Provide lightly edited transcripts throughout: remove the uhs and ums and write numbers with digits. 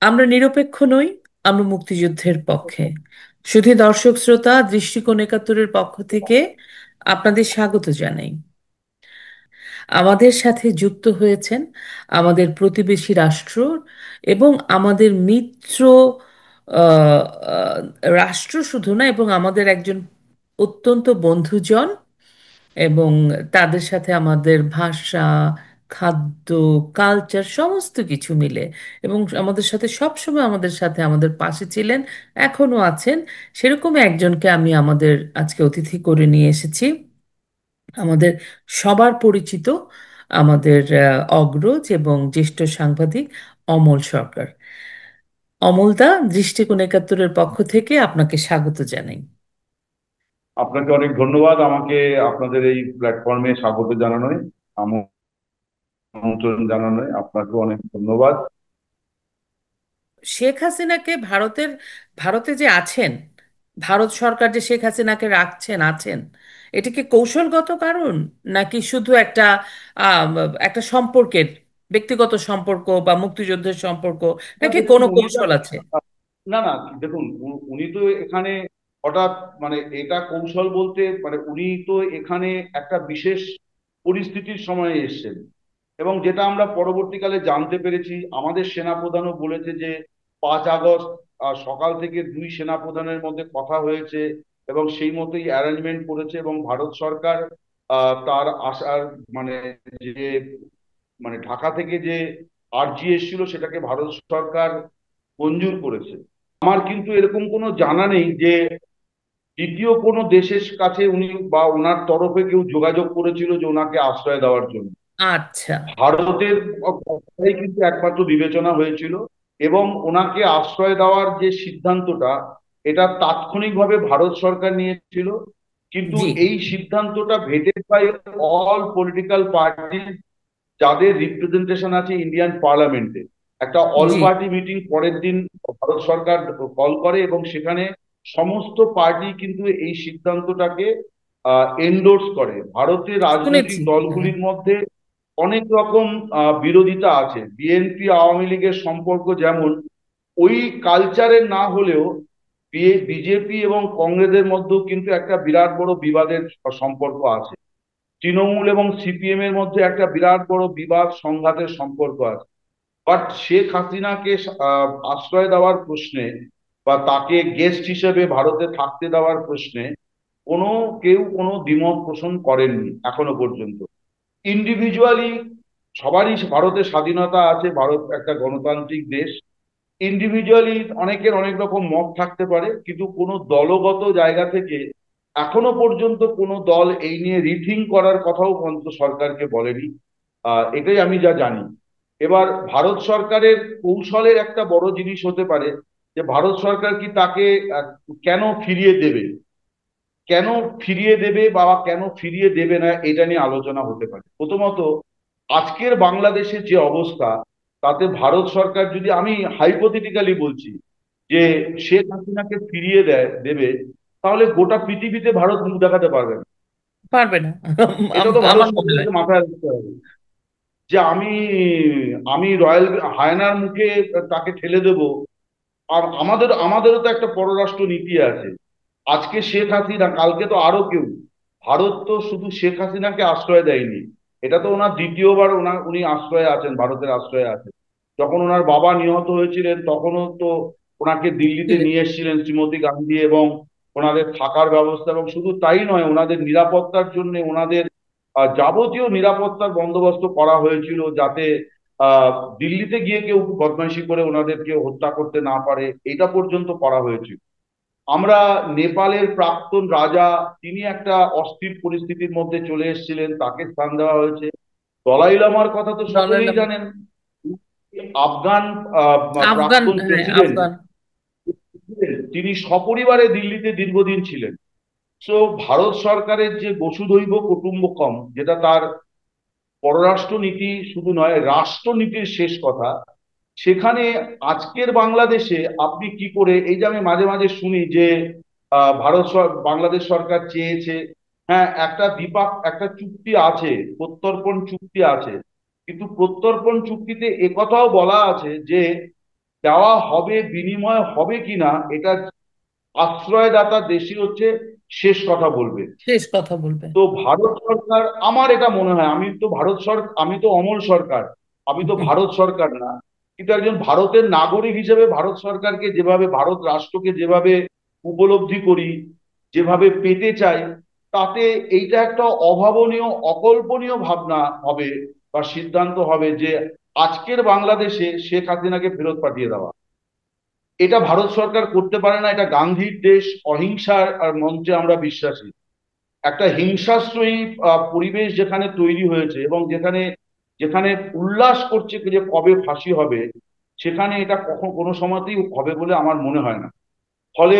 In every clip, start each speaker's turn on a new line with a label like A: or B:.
A: আমরা নিরপেক্ষ নই। আমরা মুক্তিযুদ্ধের পক্ষে। শুধু দর্শক শ্রোতা, দৃষ্টিকোণ একাত্তরের পক্ষ থেকে আপনাদের স্বাগত জানাই। আমাদের সাথে যুক্ত হয়েছেন আমাদের প্রতিবেশী রাষ্ট্র এবং আমাদের মিত্র আহ, আহ, রাষ্ট্র শুধু না, এবং আমাদের একজন অত্যন্ত বন্ধুজন, এবং তাদের সাথে আমাদের ভাষা, খাদ্য, কালচার সমস্ত কিছু মিলে, এবং আমাদের সাথে সবসময় আমাদের সাথে আমাদের পাশে ছিলেন, এখনো আছেন। সেরকম একজনকে আমি আমাদের আজকে অতিথি করে নিয়ে এসেছি। আমাদের সবার পরিচিত, আমাদের অগ্রজ এবং জ্যেষ্ঠ সাংবাদিক অমল সরকার। অমলদা, দৃষ্টিকোণ একাত্তরের পক্ষ থেকে আপনাকে স্বাগত জানাই।
B: আপনাকে অনেক ধন্যবাদ আমাকে আপনাদের এই প্ল্যাটফর্মে স্বাগত জানানোয়, আমন্ত্রণ জানানোয় আপনাকে অনেক ধন্যবাদ।
A: শেখ হাসিনাকে ভারতে যে আছেন, ভারত সরকার যে শেখ হাসিনাকে আছেন, এটা কি কৌশলগত কারণ, নাকি শুধু আহ, একটা সম্পর্কের, ব্যক্তিগত সম্পর্ক বা মুক্তিযুদ্ধের সম্পর্ক,
B: না
A: নাকি
B: দেখুন
A: কোনো
B: উনি
A: কৌশল আছে?
B: না না দেখুন উনি তো এখানে হঠাৎ মানে এটা কৌশল বলতে মানে উনি তো এখানে একটা বিশেষ পরিস্থিতির সময় এসেছেন। এবং যেটা আমরা পরবর্তীকালে জানতে পেরেছি, আমাদের সেনাপ্রধানও বলেছে যে 5 আগস্ট সকাল থেকে দুই সেনাপ্রধানের মধ্যে কথা হয়েছে এবং সেই মতোই অ্যারেঞ্জমেন্ট করেছে এবং ভারত সরকার তার আসার মানে যে মানে ঢাকা থেকে যে আর্জি এসেছিল সেটাকে ভারত সরকার মঞ্জুর করেছে। আমার কিন্তু এরকম কোনো জানা নেই যে দ্বিতীয় কোনো দেশের কাছে উনি বা ওনার তরফে কেউ যোগাযোগ করেছিল যে ওনাকে আশ্রয় দেওয়ার জন্য।
A: আচ্ছা।
B: ভারতের কথাই কিন্তু একমাত্র বিবেচনা হয়েছিল এবং ওনাকে আশ্রয় দেওয়ার যে সিদ্ধান্তটা, এটা তাৎক্ষণিকভাবে ভারত সরকার নিয়েছিল। কিন্তু
A: জি।
B: এই সিদ্ধান্তটা vetted by all political party যাদের রিপ্রেজেন্টেশন আছে ইন্ডিয়ান পার্লামেন্টে। একটা অল
A: জি।
B: পার্টি মিটিং পরের দিন ভারত সরকার কল করে এবং সেখানে সমস্ত পার্টি কিন্তু এই সিদ্ধান্তটাকে এন্ডোর্স করে। ভারতের রাজনৈতিক
A: শুনেছি। হ্যাঁ।
B: দলগুলির মধ্যে অনেক রকম বিরোধিতা আছে। বিএনপি আওয়ামী লীগের সম্পর্ক যেমন ওই কালচারের না হলেও বিজেপি এবং কংগ্রেসের মধ্যেও কিন্তু একটা বিরাট বড় বিবাদের সম্পর্ক আছে। তৃণমূল এবং সিপিএম এর মধ্যে একটা বিরাট বড় বিবাদ সংঘাতের সম্পর্ক আছে। বাট শেখ হাসিনাকে আশ্রয় দেওয়ার প্রশ্নে বা তাকে গেস্ট হিসেবে ভারতে থাকতে দেওয়ার প্রশ্নে কোনো কেউ কোনো দ্বিমত পোষণ করেননি এখনো পর্যন্ত। ইন্ডিভিজুয়ালি সবারই ভারতে স্বাধীনতা আছে, ভারত একটা গণতান্ত্রিক দেশ। ইন্ডিভিজুয়ালি অনেকের অনেক রকম মত থাকতে পারে, কিন্তু কোনো দলগত জায়গা থেকে এখনো পর্যন্ত কোনো দল এই নিয়ে রিথিঙ্ক করার কথাও পর্যন্ত সরকারকে বলেনি। এটাই আমি যা জানি। এবার ভারত সরকারের কৌশলের একটা বড় জিনিস হতে পারে যে ভারত সরকার কি তাকে কেন ফিরিয়ে দেবে, কেন ফিরিয়ে দেবে বা কেন ফিরিয়ে দেবে না, এটা নিয়ে আলোচনা হতে পারে। প্রথমত, আজকের বাংলাদেশের যে অবস্থা, তাতে ভারত সরকার যদি, আমি হাইপোথেটিক্যালি বলছি, যে শেখ হাসিনাকে ফিরিয়ে দেবে, তাহলে গোটা পৃথিবীতে ভারত মুখ দেখাতে পারবে না।
A: পারবে না।
B: এটা তো ভারত
A: আমার মনে হয়।
B: সরকারকে মাথায় রাখতে হবে যে আমি আমি রয়্যাল হায়নার মুখে তাকে ঠেলে দেব। আর আমাদেরও তো একটা পররাষ্ট্র নীতি আছে। আজকে শেখ হাসিনা, কালকে তো আরো কেউ। ভারত তো শুধু শেখ হাসিনাকে আশ্রয় দেয়নি, এটা তো ওনার দ্বিতীয়বার উনি আশ্রয়ে আছেন, ভারতের আশ্রয়ে আছেন। যখন ওনার বাবা নিহত হয়েছিলেন তখনও তো ওনাকে দিল্লিতে
A: ছিলেন।
B: নিয়ে এসেছিলেন শ্রীমতী গান্ধী, এবং ওনাদের থাকার ব্যবস্থা, এবং শুধু তাই নয়, ওনাদের নিরাপত্তার জন্য ওনাদের যাবতীয় নিরাপত্তার বন্দোবস্ত করা হয়েছিল, যাতে আহ দিল্লিতে গিয়ে কেউ বদমাইশি করে ওনাদেরকে হত্যা করতে না পারে, এটা পর্যন্ত করা হয়েছিল। আমরা নেপালের প্রাক্তন রাজা, তিনি একটা অস্থির পরিস্থিতির মধ্যে চলে এসেছিলেন, তাকে স্থান দেওয়া হয়েছে। দলাই লামার কথা তো সকলেই
A: বললাম।
B: জানেন। আফগান
A: আফগান,
B: প্রাক্তন
A: হ্যাঁ,
B: প্রেসিডেন্ট,
A: আফগান।
B: তিনি সপরিবারে দিল্লিতে দীর্ঘদিন ছিলেন। তো ভারত সরকারের যে বসুধৈব কুটুম্বকম, যেটা তার পররাষ্ট্র নীতি শুধু নয়, রাষ্ট্রনীতির শেষ কথা, সেখানে আজকের বাংলাদেশে আপনি কি করে, এই যে আমি মাঝে মাঝে শুনি যে বাংলাদেশ সরকার চেয়েছে, হ্যাঁ একটা চুক্তি আছে, প্রত্যর্পণ চুক্তি আছে, কিন্তু প্রত্যর্পণ চুক্তিতে একথাও বলা আছে যে দেওয়া হবে, বিনিময় হবে কিনা, এটা আশ্রয়দাতা দেশই হচ্ছে শেষ কথা বলবে।
A: শেষ কথা বলবে।
B: তো ভারত সরকার, আমার এটা মনে হয়, আমি তো অমল সরকার, আমি তো ভারত সরকার না, কিন্তু একজন ভারতের নাগরিক হিসেবে ভারত সরকারকে যেভাবে, ভারত রাষ্ট্রকে যেভাবে উপলব্ধি করি, যেভাবে পেতে চাই, তাতে এইটা একটা অভাবনীয়, অকল্পনীয় ভাবনা হবে বা সিদ্ধান্ত হবে যে আজকের বাংলাদেশে শেখ হাসিনাকে ফেরত পাঠিয়ে দেওয়া। এটা ভারত সরকার করতে পারে না। এটা গান্ধীর দেশ, অহিংসার আর মঞ্চে আমরা বিশ্বাসী। একটা হিংসাশ্রয়ী পরিবেশ যেখানে তৈরি হয়েছে এবং যেখানে যেখানে উল্লাস করছে যে কবে ফাঁসি হবে, সেখানে এটা কখন কোনো সময়তেই হবে বলে আমার মনে হয় না। ফলে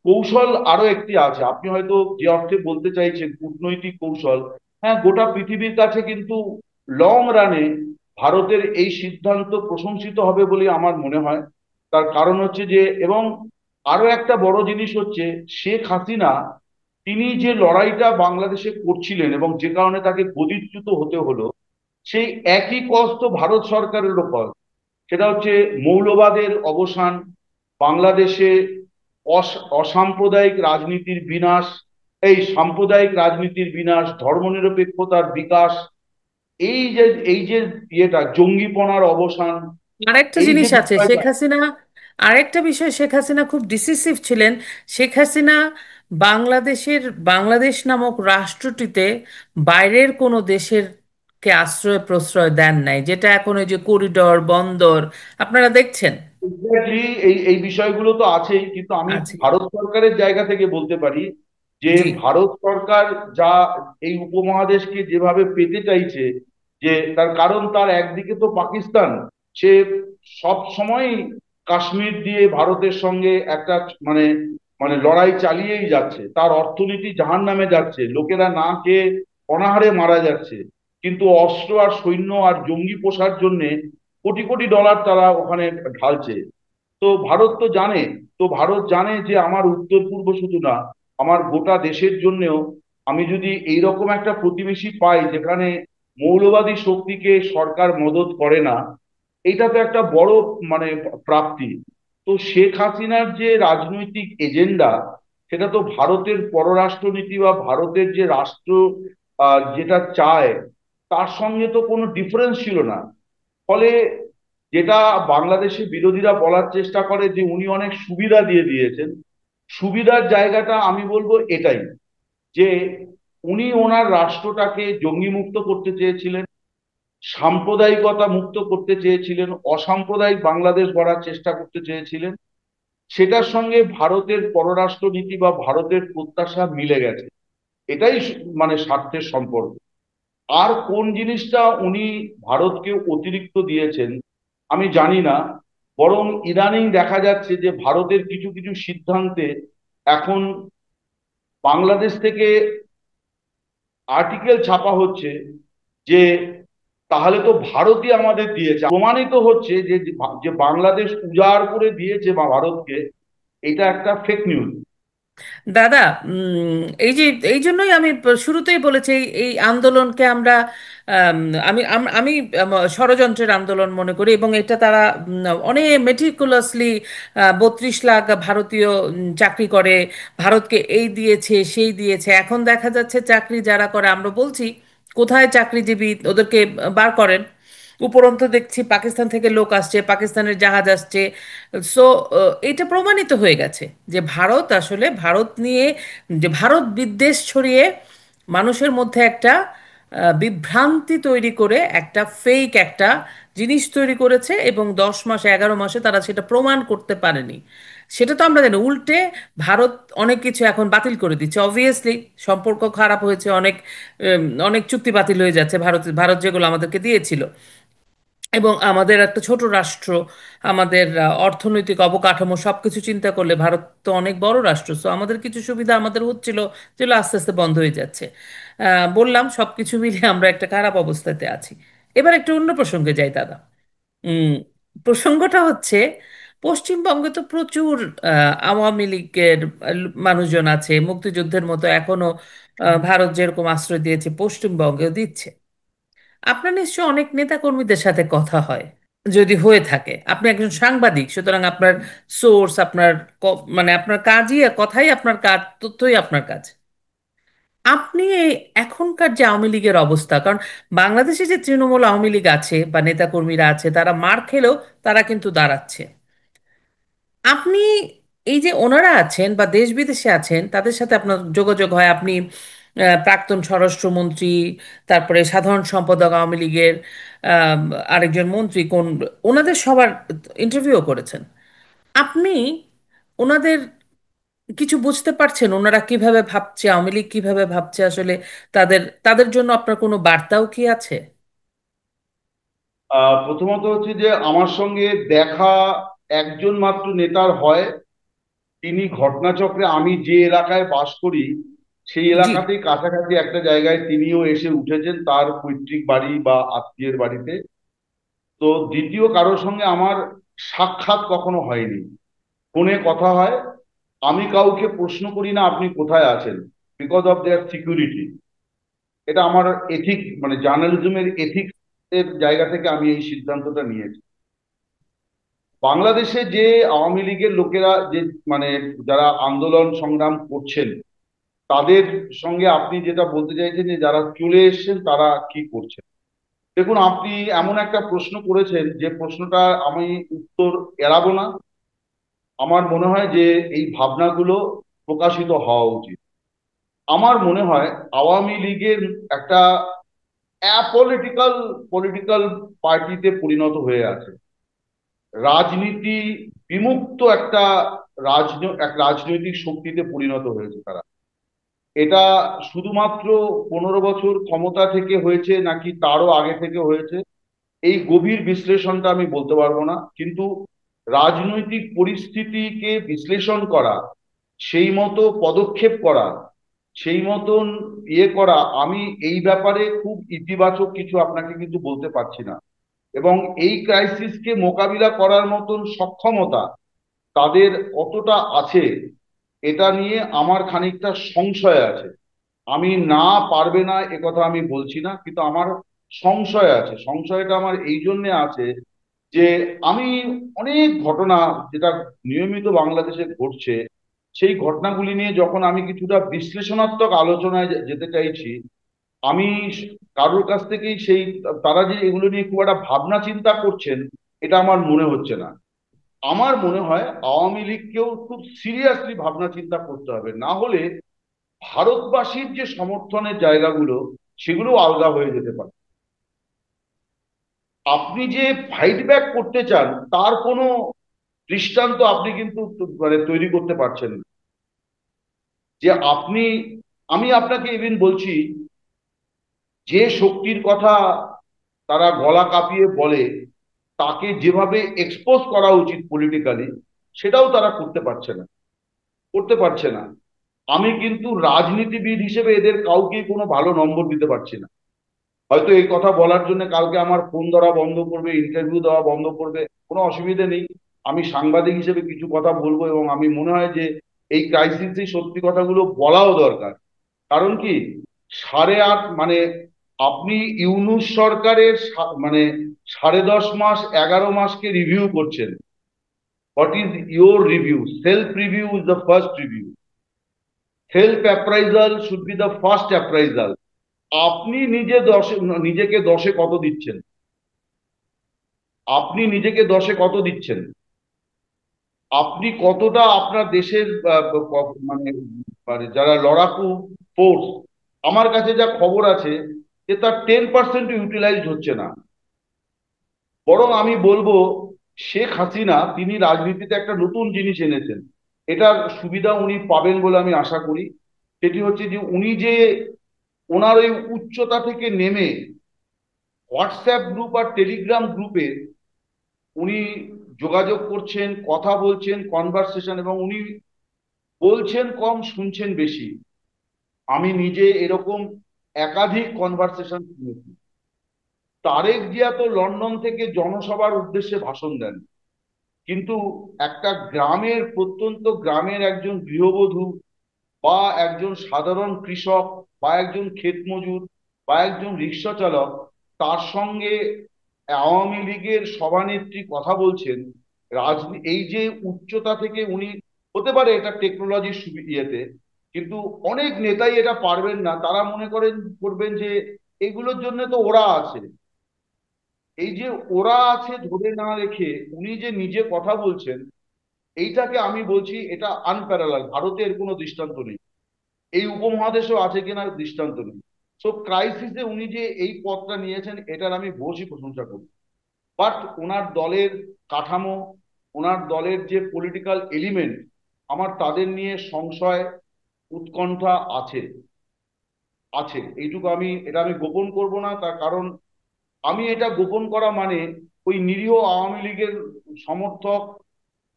B: কৌশল আরো একটি আছে, আপনি হয়তো যে অর্থে বলতে চাইছেন কূটনৈতিক কৌশল, হ্যাঁ, গোটা পৃথিবীর কাছে কিন্তু লং রানে ভারতের এই সিদ্ধান্ত প্রশংসিত হবে বলে আমার মনে হয়। তার কারণ হচ্ছে যে, এবং আরো একটা বড় জিনিস হচ্ছে, শেখ হাসিনা তিনি যে লড়াইটা বাংলাদেশে করছিলেন এবং যে কারণে তাকে গদিচ্যুত হতে হলো, সেই একই কষ্ট ভারত সরকারেরও কষ্ট। সেটা হচ্ছে মৌলবাদের অবসান, বাংলাদেশে অসাম্প্রদায়িক রাজনীতির বিনাশ, এই সাম্প্রদায়িক রাজনীতির বিনাশ, ধর্মনিরপেক্ষতার বিকাশ, এই যে এই যে ইয়েটা, জঙ্গিপনার অবসান,
A: আরেকটা
B: এই যে
A: জিনিস আছে, শেখ
B: বিষয়টা।
A: হাসিনা, আরেকটা বিষয়, শেখ হাসিনা খুব ডিসিসিভ ছিলেন। শেখ হাসিনা বাংলাদেশের, বাংলাদেশ নামক রাষ্ট্রটিতে বাইরের কোনো দেশের কে আশ্রয় প্রশ্রয় দেন নাই, যেটা এখন ওই যে করিডর, বন্দর আপনারা দেখছেন।
B: এক্স্যাক্টলি, এই এই বিষয়গুলো তো আছেই, কিন্তু আমি
A: আছে।
B: ভারত সরকারের জায়গা থেকে বলতে পারি যে
A: জি।
B: ভারত সরকার যা এই উপমহাদেশকে যেভাবে পেতে চাইছে, যে তার কারণ, তার একদিকে তো পাকিস্তান, সে সব সময় কাশ্মীর দিয়ে ভারতের সঙ্গে একটা মানে মানে লড়াই চালিয়েই যাচ্ছে, তার অর্থনীতি জাহান্নামে যাচ্ছে, লোকেরা না খেয়ে অনাহারে মারা যাচ্ছে, কিন্তু অস্ত্র আর সৈন্য আর জঙ্গি পোষার জন্য কোটি কোটি ডলার তারা ওখানে ঢালছে। তো ভারত তো জানে, তো ভারত জানে যে আমার উত্তর পূর্ব শুধু না, আমার গোটা দেশের জন্যেও আমি যদি এইরকম একটা প্রতিবেশী পাই যেখানে মৌলবাদী শক্তিকে সরকার মদত করে না, এটা তো একটা বড় মানে প্রাপ্তি। তো শেখ হাসিনার যে রাজনৈতিক এজেন্ডা, সেটা তো ভারতের পররাষ্ট্রনীতি বা ভারতের যে রাষ্ট্র যেটা চায়, তার সঙ্গে তো কোনো ডিফারেন্স ছিল না। ফলে যেটা বাংলাদেশে বিরোধীরা বলার চেষ্টা করে যে উনি অনেক সুবিধা দিয়ে দিয়েছেন, সুবিধার জায়গাটা আমি বলবো এটাই, যে উনি ওনার রাষ্ট্রটাকে জঙ্গি মুক্ত করতে চেয়েছিলেন, সাম্প্রদায়িকতা মুক্ত করতে চেয়েছিলেন, অসাম্প্রদায়িক বাংলাদেশ গড়ার চেষ্টা করতে চেয়েছিলেন। সেটার সঙ্গে ভারতের পররাষ্ট্রনীতি বা ভারতের প্রত্যাশা মিলে গেছে। এটাই মানে স্বার্থের সম্পর্ক। আর কোন জিনিসটা উনি ভারতকে অতিরিক্ত দিয়েছেন আমি জানি না। বরং ইদানিং দেখা যাচ্ছে যে ভারতের কিছু কিছু সিদ্ধান্তে এখন বাংলাদেশ থেকে আর্টিকেল ছাপা হচ্ছে যে তাহলে তো ভারতই আমাদের দিয়েছে, প্রমাণিত হচ্ছে যে যে বাংলাদেশ উজাড় করে দিয়েছে বা ভারতকে, এটা একটা ফেক নিউজ।
A: দাদা, এই যে, এই জন্যই আমি শুরুতেই বলেছি এই এই আন্দোলনকে আমরা, আম, আমি ষড়যন্ত্রের আন্দোলন মনে করি, এবং এটা তারা অনেক মেটিকুলাসলি 32 লাখ ভারতীয় চাকরি করে, ভারতকে এই দিয়েছে সেই দিয়েছে। এখন দেখা যাচ্ছে চাকরি যারা করে, আমরা বলছি কোথায় চাকরিজীবী, ওদেরকে বার করেন। উপরন্তু দেখছি পাকিস্তান থেকে লোক আসছে, পাকিস্তানের জাহাজ আসছে। সো এটা প্রমাণিত হয়ে গেছে যে ভারত আসলে, ভারত নিয়ে যে ভারত বিদ্বেষ ছড়িয়ে মানুষের মধ্যে একটা বিভ্রান্তি তৈরি করে একটা ফেক একটা জিনিস তৈরি করেছে, এবং 10 মাসে 11 মাসে তারা সেটা প্রমাণ করতে পারেনি। সেটা তো আমরা জানি। উল্টে ভারত অনেক কিছু এখন বাতিল করে দিচ্ছে, অবভিয়াসলি সম্পর্ক খারাপ হয়েছে, অনেক অনেক চুক্তি বাতিল হয়ে যাচ্ছে, ভারত ভারত যেগুলো আমাদেরকে দিয়েছিল। এবং আমাদের একটা ছোট রাষ্ট্র, আমাদের অর্থনৈতিক অবকাঠামো সবকিছু চিন্তা করলে ভারত তো অনেক বড় রাষ্ট্র, সো আমাদের কিছু সুবিধা আমাদের হচ্ছিল, যেগুলো আস্তে আস্তে বন্ধ হয়ে যাচ্ছে। বললাম সবকিছু মিলিয়ে আমরা একটা খারাপ অবস্থাতে আছি। এবার একটু অন্য প্রসঙ্গে যাই দাদা। উম, প্রসঙ্গটা হচ্ছে, পশ্চিমবঙ্গে তো প্রচুর আওয়ামী লীগের মানুষজন আছে, মুক্তিযুদ্ধের মতো এখনো ভারত যেরকম আশ্রয় দিয়েছে পশ্চিমবঙ্গেও দিচ্ছে। আপনার নিশ্চয় অনেক নেতাকর্মীদের সাথে কথা হয়। যদি হয়ে থাকে, আপনি একজন সাংবাদিক, সুতরাং আপনার সোর্স, আপনার মানে আপনার কাজই, কথাই আপনার কাজ, তথ্যই আপনার কাজ। আপনি এই এখনকার যে আওয়ামী লীগের অবস্থা, কারণ বাংলাদেশে যে তৃণমূল আওয়ামী লীগ আছে বা নেতাকর্মীরা আছে, তারা মার খেলেও তারা কিন্তু দাঁড়াচ্ছে। আপনি এই যে ওনারা আছেন বা দেশ বিদেশে আছেন, তাদের সাথে আপনার যোগাযোগ হয়, আপনি প্রাক্তন স্বরাষ্ট্রমন্ত্রী, তারপরে সাধারণ সম্পাদক আওয়ামী লীগের, আম, আরেকজন মন্ত্রী কোন, ওনাদের সবার ইন্টারভিউ করেছেন। আপনি ওনাদের কিছু বুঝতে পারছেন ওনারা কিভাবে ভাবছে, আওয়ামী লীগ কিভাবে ভাবছে আসলে? তাদের তাদের জন্য আপনার কোনো বার্তাও কি আছে?
B: প্রথমত হচ্ছে যে আমার সঙ্গে দেখা একজন মাত্র নেতার হয়, তিনি ঘটনাচক্রে আমি যে এলাকায় বাস করি সেই
A: জি।
B: এলাকাতেই কাছাকাছি একটা জায়গায় তিনিও এসে উঠেছেন তার পৈতৃক বাড়ি বা আত্মীয়ের বাড়িতে। তো দ্বিতীয় কারোর সঙ্গে আমার সাক্ষাৎ কখনো হয়নি। ফোনে কথা হয়। আমি কাউকে প্রশ্ন করি না আপনি কোথায় আছেন, বিকজ অফ দেয়ার সিকিউরিটি। এটা আমার এথিক, মানে জার্নালিজমের এথিক্স এর জায়গা থেকে আমি এই সিদ্ধান্তটা নিয়েছি। বাংলাদেশে যে আওয়ামী লীগের লোকেরা যে, মানে যারা আন্দোলন সংগ্রাম করছেন, তাদের সঙ্গে আপনি যেটা বলতে চাইছেন যে যারা চলে এসেছেন তারা কি করছেন, দেখুন আপনি এমন একটা প্রশ্ন করেছেন যে প্রশ্নটা আমি উত্তর এড়াবো না। আমার মনে হয় যে এই ভাবনাগুলো প্রকাশিত হওয়া উচিত। আমার মনে হয় আওয়ামী লীগের একটা অ্যাপলিটিক্যাল পলিটিক্যাল পার্টিতে পরিণত হয়ে আছে। রাজনীতি বিমুক্ত একটা এক রাজনৈতিক শক্তিতে পরিণত হয়েছে তারা। এটা শুধুমাত্র 15 বছর ক্ষমতা থেকে হয়েছে নাকি তারও আগে থেকে হয়েছে, এই গভীর বিশ্লেষণটা আমি বলতে পারবো না, কিন্তু রাজনৈতিক পরিস্থিতিকে বিশ্লেষণ করা, সেই মতো পদক্ষেপ করা, সেই মতন করা, আমি এই ব্যাপারে খুব ইতিবাচক কিছু আপনাকে কিন্তু বলতে পারছি না। এবং এই ক্রাইসিসকে মোকাবিলা করার মতন সক্ষমতা তাদের কতটা আছে, এটা নিয়ে আমার খানিকটা সংশয় আছে। আমি না পারবে না এ কথা আমি বলছি না, কিন্তু আমার সংশয় আছে। সংশয়টা আমার এই জন্যে আছে যে আমি অনেক ঘটনা যেটা নিয়মিত বাংলাদেশে ঘটছে, সেই ঘটনাগুলি নিয়ে যখন আমি কিছুটা বিশ্লেষণাত্মক আলোচনায় যেতে চাইছি, আমি কারোর কাছ থেকেই সেই, তারা যে এগুলো নিয়ে খুব একটা ভাবনা চিন্তা করছেন এটা আমার মনে হচ্ছে না। আমার মনে হয় আওয়ামী লীগকেও খুব সিরিয়াসলি ভাবনা চিন্তা করতে হবে, না হলে ভারতবাসীর যে সমর্থনের জায়গাগুলো সেগুলো আলগা হয়ে যেতে পারে। আপনি যে ফাইট ব্যাক করতে চান তার কোনো দৃষ্টান্ত আপনি কিন্তু মানে তৈরি করতে পারছেন না। যে আপনি, আমি আপনাকে ইভেন বলছি, যে শক্তির কথা তারা গলা কাঁপিয়ে বলে তাকে যেভাবে এক্সপোজ করা উচিত পলিটিক্যালি, সেটাও তারা করতে পারছে না, করতে পারছে না। আমি কিন্তু রাজনীতিবিদ হিসেবে এদের কাউকেই কোনো ভালো নম্বর দিতে পারছি না। হয়তো এই কথা বলার জন্য কালকে আমার ফোন ধরা বন্ধ করবে, ইন্টারভিউ দেওয়া বন্ধ করবে, কোনো অসুবিধা নেই। আমি সাংবাদিক হিসেবে কিছু কথা বলবো, এবং আমি মনে হয় যে এই ক্রাইসিসে সত্যি কথাগুলো বলাও দরকার। কারণ কি, 8.5 মানে আপনি ইউনূস সরকারের মানে 10.5 মাস 11 মাসকে রিভিউ করছেন। What is your review? Self review is the first review. Self appraisal should be the first appraisal. আপনি নিজেকে 10-এ কত দিচ্ছেন? আপনি নিজেকে 10-এ কত দিচ্ছেন? আপনি কতটা আপনার দেশের মানে, মানে যারা লড়াকু ফোর্স, আমার কাছে যা খবর আছে যে তার 10% ইউটিলাইজড হচ্ছে না। বরং আমি বলবো শেখ হাসিনা তিনি রাজনীতিতে একটা নতুন জিনিস এনেছেন। এটার সুবিধা উনি পাবেন বলে আমি আশা করি। সেটি হচ্ছে যে উনি যে ওনার ওই উচ্চতা থেকে নেমে হোয়াটসঅ্যাপ গ্রুপ আর টেলিগ্রাম গ্রুপে উনি যোগাযোগ করছেন, কথা বলছেন, কনভারসেশন, এবং উনি বলছেন কম শুনছেন বেশি। আমি নিজে এরকম একাধিক কনভারসেশন শুনেছি। তারেক জিয়া তো লন্ডন থেকে জনসভার উদ্দেশ্যে ভাষণ দেন, কিন্তু একটা গ্রামের, প্রত্যন্ত গ্রামের একজন গৃহবধূ বা একজন সাধারণ কৃষক বা একজন ক্ষেত মজুর বা একজন রিক্সা চালক, তার সঙ্গে আওয়ামী লীগের সভানেত্রী কথা বলছেন, রাজনীতি এই যে উচ্চতা থেকে উনি, হতে পারে এটা টেকনোলজির ইয়েতে, কিন্তু অনেক নেতাই এটা পারবেন না, তারা মনে করেন করবেন যে এগুলোর জন্য তো ওরা আছে। এই যে ওরা আছে ধরে না রেখে উনি যে নিজে কথা বলছেন, এইটাকে আমি বলছি এটা আনপ্যারালাল, ভারতে এর কোনো দৃষ্টান্ত নেই, এই উপমহাদেশেও আছে কিনা দৃষ্টান্ত নেই। সো ক্রাইসিসে উনি যে এই পথটা নিয়েছেন এটার আমি ভূয়সী প্রশংসা করি। বাট ওনার দলের কাঠামো, ওনার দলের যে পলিটিক্যাল এলিমেন্ট, আমার তাদের নিয়ে সংশয়, উৎকণ্ঠা আছে। আছে এইটুকু আমি, এটা আমি গোপন করব না, তার কারণ আমি এটা গোপন করা মানে ওই নিরীহ আওয়ামী লীগের সমর্থক,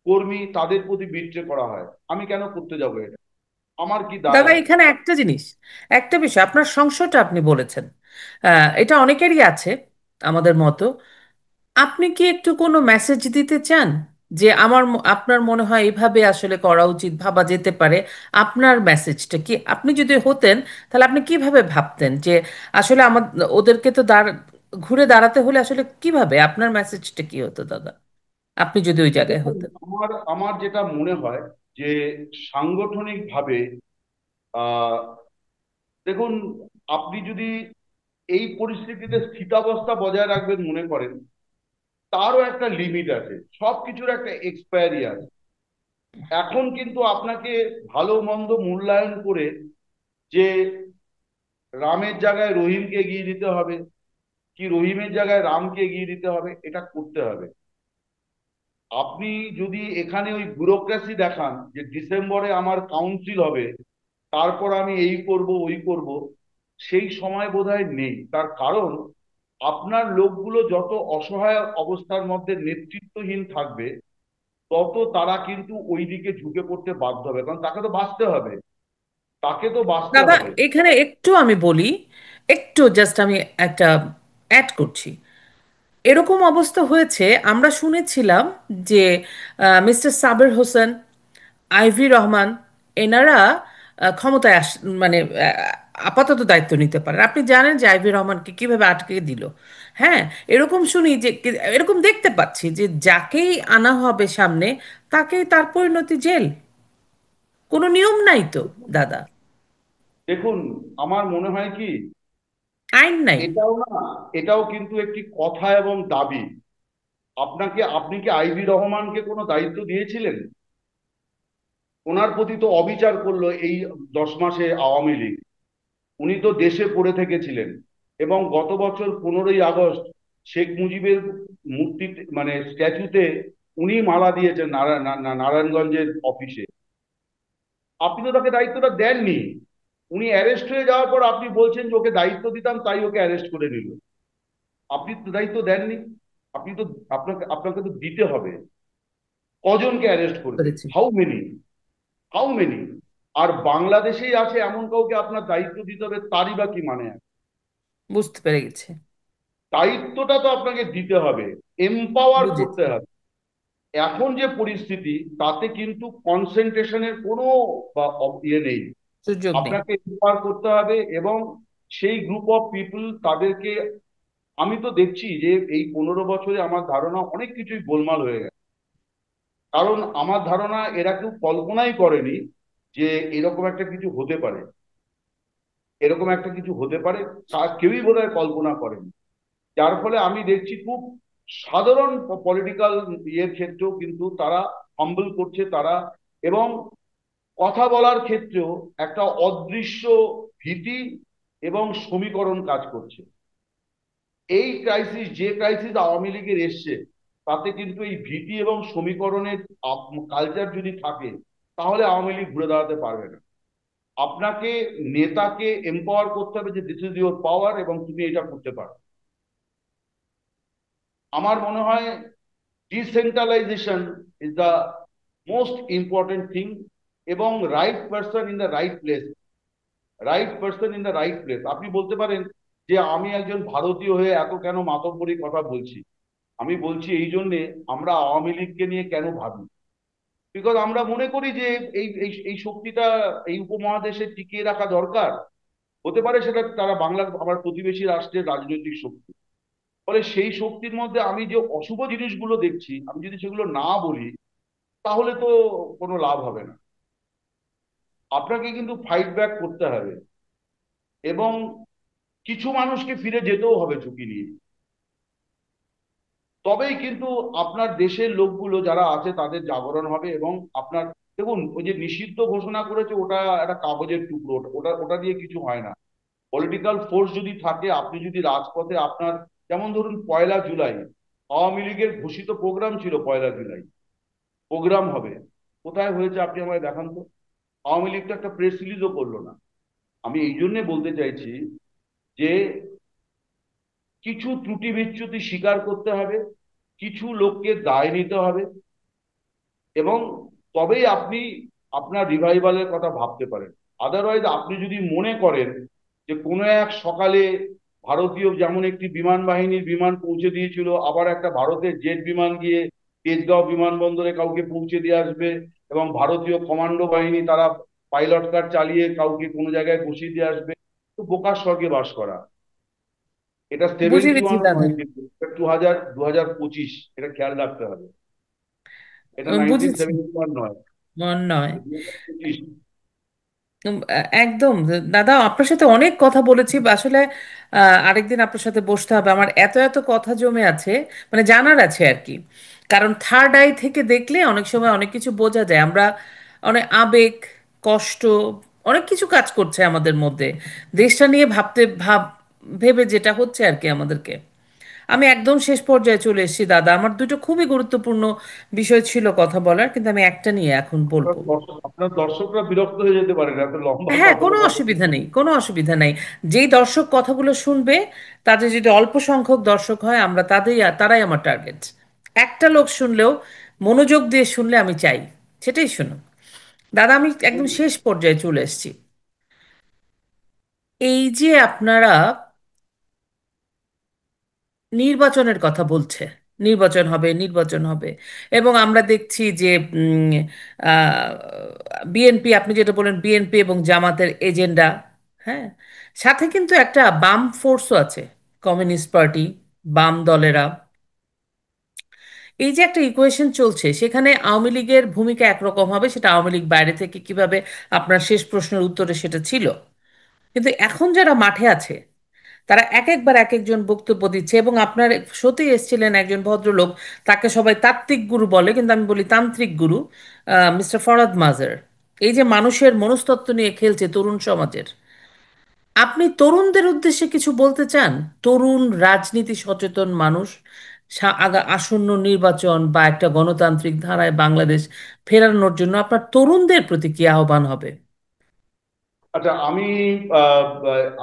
B: কর্মী, তাদের প্রতি বিট্রে করা হয়। আমি কেন করতে যাব এটা? আমার কি দায়
A: দাদা,
B: আছে?
A: এখানে একটা জিনিস, একটা বিষয়, আপনার সংশয়টা আপনি বলেছেন, এটা অনেকেরই আছে আমাদের মতো। আপনি কি একটু কোনো মেসেজ দিতে চান যে আপনার মনে হয় এভাবে আসলে করা উচিত, ভাবা যেতে পারে? আপনার মেসেজটা কি, আপনি যদি হতেন তাহলে আপনি কিভাবে ভাবতেন যে আসলে ওদেরকে তো ঘুরে দাঁড়াতে হলে আসলে কিভাবে, আপনার মেসেজটা কি হতো দাদা, আপনি যদি ওই জায়গায়
B: দেখুন,
A: হতেন?
B: আমার আমার যেটা মনে হয় যে সাংগঠনিক ভাবে, আহ দেখুন, আপনি যদি এই পরিস্থিতিতে স্থিতাবস্থা বজায় রাখবেন মনে করেন, তারও একটা লিমিট আছে, সবকিছুর একটা এক্সপায়ারি আছে। এখন কিন্তু আপনাকে ভালো মন্দ মূল্যায়ন করে যে রামের জায়গায় রহিমকে এগিয়ে দিতে হবে, কি রহিমের জায়গায় রামকে এগিয়ে দিতে হবে, এটা করতে হবে। আপনি যদি এখানে ওই ব্যুরোক্রেসি দেখান যে ডিসেম্বরে আমার কাউন্সিল হবে, তারপর আমি এই করব ওই করব, সেই সময় বোধহয় নেই। তার কারণ আপনার লোকগুলো যত অসহায় অবস্থার মধ্যে নেতৃত্বহীন থাকবে, তত তারা কিন্তু ওই দিকে ঝুঁকে পড়তে বাধ্য হবে, কারণ তাকে তো বাঁচতে হবে, তাকে তো বাঁচতে
A: দাদা,
B: হবে।
A: এখানে একটু আমি বলি, একটু জাস্ট আমি একটা অ্যাড করছি। এরকম অবস্থা হয়েছে, আমরা শুনেছিলাম যে মিস্টার সাবের হোসেন, আইভি রহমান, এনারা ক্ষমতায় মানে আপাতত দায়িত্ব নিতে পারেন। আপনি জানেন যে আইভি রহমানকে কিভাবে আটকে দিল। হ্যাঁ, এরকম শুনি যে এরকম দেখতে পাচ্ছি যে যাকেই আনা হবে সামনে, তাকেই তার পরিণতি জেল। কোনো নিয়ম নাই তো দাদা,
B: দেখুন, আমার মনে হয় কি,
A: আইন নাই।
B: এটাও না, এটাও কিন্তু একটি কথা এবং দাবি। আপনি কি আইভি রহমানকে কোনো দায়িত্ব দিয়েছিলেন? ওনার প্রতি তো অবিচার করলো এই 10 মাসে আওয়ামী লীগ। উনি তো দেশে পড়ে থেকেছিলেন, এবং গত বছর 15ই আগস্ট শেখ মুজিবের মূর্তি, মানে স্ট্যাচুতে উনি মালা দিয়েছেন নারায়ণগঞ্জের অফিসে। আপনি তো তাকে দায়িত্বটা দেননি। উনি অ্যারেস্ট হয়ে যাওয়ার পর আপনি বলছেন যে ওকে দায়িত্ব দিতাম তাই ওকে অ্যারেস্ট করে নিল। আপনি তো দায়িত্ব দেননি। আপনি তো, আপনাকে আপনাকে তো দিতে হবে। কজনকে অ্যারেস্ট করবে?
A: করেছি,
B: হাউ মেনি? How many? আর বাংলাদেশেই আছে এমন কাউকে আপনার দায়িত্ব দিতে হবে, তারই বা কি মানে আছে?
A: বুঝতে পেরে গেছি,
B: দায়িত্বটা তো আপনাকে দিতে হবে, এম্পাওয়ার করতে
A: বুঝেছি।
B: হবে। এখন যে পরিস্থিতি, তাতে কিন্তু কনসেন্ট্রেশনের কোনো ইয়ে নেই।
A: সুযোগ নেই।
B: আপনাকে এম্পাওয়ার করতে হবে, এবং সেই গ্রুপ অফ পিপল, তাদেরকে, আমি তো দেখছি যে এই 15 বছরে আমার ধারণা অনেক কিছুই গোলমাল হয়ে গেছে। কারণ আমার ধারণা এরা কেউ কল্পনাই করেনি যে এরকম একটা কিছু হতে পারে, এরকম একটা কিছু হতে পারে, তা কেউই বোধহয় কল্পনা করেনি। যার ফলে আমি দেখছি খুব সাধারণ পলিটিক্যাল ইয়ের ক্ষেত্রেও কিন্তু তারা হাম্বল করছে তারা, এবং কথা বলার ক্ষেত্রেও একটা অদৃশ্য ভীতি এবং সমীকরণ কাজ করছে। এই ক্রাইসিস, যে ক্রাইসিস আওয়ামী লীগের এসছে, তাতে কিন্তু এই ভীতি এবং সমীকরণের কালচার যদি থাকে, তাহলে আওয়ামী লীগ ঘুরে দাঁড়াতে পারবে না। আপনাকে, নেতাকে এম্পাওয়ার করতে হবে যে দিস ইজ ইউর পাওয়ার এবং তুমি এটা করতে পারো। আমার মনে হয় decentralisation is the most important thing, এবং right person in the right place, right person in the right place. আপনি বলতে পারেন যে আমি একজন ভারতীয় হয়ে এত কেন মাতব্বরি কথা বলছি। আমি বলছি এই জন্যে, আমরা আওয়ামী লীগকে নিয়ে কেন ভাবি, বিকজ আমরা মনে করি যে এই এই এই শক্তিটা এই উপমহাদেশে টিকিয়ে রাখা দরকার। হতে পারে সেটা তারা বাংলার আমার প্রতিবেশী রাষ্ট্রের রাজনৈতিক শক্তি, ফলে সেই শক্তির মধ্যে আমি যে অশুভ জিনিসগুলো দেখছি, আমি যদি সেগুলো না বলি, তাহলে তো কোনো লাভ হবে না। আপনাকে কিন্তু ফাইট ব্যাক করতে হবে, এবং কিছু মানুষকে ফিরে যেতেও হবে ঝুঁকি নিয়ে। তবেই কিন্তু আপনার দেশের লোকগুলো যারা আছে তাদের জাগরণ হবে। এবং আপনার, দেখুন, ওই যে নিষিদ্ধ ঘোষণা করেছে, ওটা একটা কাগজের টুকরো, ওটা ওটা দিয়ে কিছু হয় না। পলিটিক্যাল ফোর্স যদি থাকে, আপনি যদি রাজপথে আপনার, যেমন ধরুন 1লা জুলাই আওয়ামী লীগের ঘোষিত প্রোগ্রাম ছিল, 1লা জুলাই প্রোগ্রাম হবে, কোথায় হয়েছে আপনি আমায় দেখান তো। আওয়ামী লীগ তো একটা প্রেস রিলিজও করলো না। আমি এই জন্যে বলতে চাইছি যে কিছু ত্রুটি বিচ্যুতি স্বীকার করতে হবে, কিছু লোককে দায় নিতে হবে, এবং তবেই আপনি আপনার রিভাইভালের কথা ভাবতে পারেন। আদারওয়াইজ আপনি যদি মনে করেন যে কোনো এক সকালে ভারতীয়, যেমন একটি বিমান বাহিনীর বিমান পৌঁছে দিয়েছিল, আবার একটা ভারতের জেট বিমান গিয়ে তেজগাঁও বিমানবন্দরে কাউকে পৌঁছে দিয়ে আসবে, এবং ভারতীয় কমান্ডো বাহিনী তারা পাইলট কার চালিয়ে কাউকে কোনো জায়গায় বসিয়ে দিয়ে আসবে, তো বোকার স্বর্গে বাস করা। এটা
A: বুঝে
B: 71
A: গেছি দাদা।
B: নয়, কিন্তু এটা 2025, এটা খেয়াল রাখতে হবে। এটা
A: বুঝেছি।
B: 1971 নয়,
A: মন নয়।
B: 2025।
A: একদম। দাদা, আপনার সাথে অনেক কথা বলেছি আসলে। আরেকদিন আপনার সাথে বসতে হবে, আমার এত এত কথা জমে আছে, মানে জানার আছে আর কি। কারণ থার্ড আই থেকে দেখলে অনেক সময় অনেক কিছু বোঝা যায়। আমরা অনেক আবেগ, কষ্ট, অনেক কিছু কাজ করছে আমাদের মধ্যে, দেশটা নিয়ে ভেবে যেটা হচ্ছে আর কি আমাদেরকে। আমি একদম শেষ পর্যায়ে চলে এসেছি দাদা, আমার দুটো খুবই গুরুত্বপূর্ণ বিষয় ছিল কথা বলার, কিন্তু আমি একটা নিয়ে এখন বলবো।
B: আপনার দর্শকরা বিরক্ত হয়ে যেতে পারেন এত লম্বা
A: হ্যাঁ, কোনো
B: কথোপকথন।
A: অসুবিধা নেই, কোনো অসুবিধা নেই। যেই দর্শক কথাগুলো শুনবে, তাদের যদি অল্প সংখ্যক দর্শক হয়, আমরা তারাই আমার টার্গেট। একটা লোক শুনলেও, মনোযোগ দিয়ে শুনলে আমি চাই সেটাই শুনুন। দাদা, আমি একদম শেষ পর্যায়ে চলে এসেছি। এই যে আপনারা নির্বাচনের কথা বলছে, নির্বাচন হবে, নির্বাচন হবে, এবং আমরা দেখছি যে বিএনপি, আপনি যেটা বলেন বিএনপি এবং জামাতের এজেন্ডা, হ্যাঁ, সাথে কিন্তু একটা বাম ফোর্সও আছে, কমিউনিস্ট পার্টি, বাম দলেরা। এই যে একটা ইকুয়েশন চলছে, সেখানে আওয়ামী লীগের ভূমিকা একরকম হবে, সেটা আওয়ামী লীগ বাইরে থেকে কিভাবে, আপনার শেষ প্রশ্নের উত্তরে সেটা ছিল। কিন্তু এখন যারা মাঠে আছে, তারা এক একবার এক একজন বক্তব্য দিচ্ছে, এবং আপনার সত্যি এসেছিলেন একজন ভদ্রলোক, তাকে সবাই তাত্ত্বিক গুরু বলে, কিন্তু আমি বলি তান্ত্রিক গুরু, মিস্টার ফরাদ মাজার। এই যে মানুষের মনস্তত্ত্ব নিয়ে খেলছে তরুণ সমাজের, আপনি তরুণদের উদ্দেশ্যে কিছু বলতে চান? তরুণ রাজনীতি সচেতন মানুষ, আসন্ন নির্বাচন বা একটা গণতান্ত্রিক ধারায় বাংলাদেশ ফেরানোর জন্য আপনার তরুণদের প্রতি কি আহ্বান হবে?
B: আচ্ছা, আমি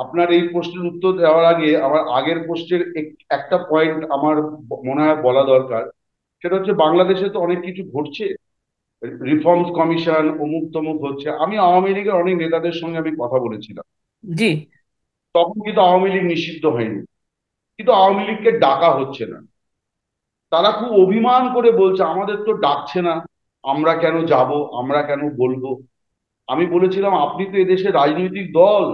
B: আপনার এই প্রশ্নের উত্তর দেওয়ার আগে আমার আগের প্রশ্নের একটা পয়েন্ট আমার মনে হয় বলা দরকার। সেটা হচ্ছে, বাংলাদেশে তো অনেক কিছু ঘটছে, রিফর্মস কমিশন অমুক তমুক হচ্ছে। আমি আওয়ামী লীগের অনেক নেতাদের সঙ্গে আমি কথা বলেছিলাম,
A: জি।
B: তখন কিন্তু আওয়ামী লীগ নিষিদ্ধ হয়নি, কিন্তু আওয়ামী লীগকে ডাকা হচ্ছে না। তারা খুব অভিমান করে বলছে আমাদের তো ডাকছে না, আমরা কেন যাব, আমরা কেন বলবো। আমি বলেছিলাম, আপনি তো এদেশের রাজনৈতিক দল,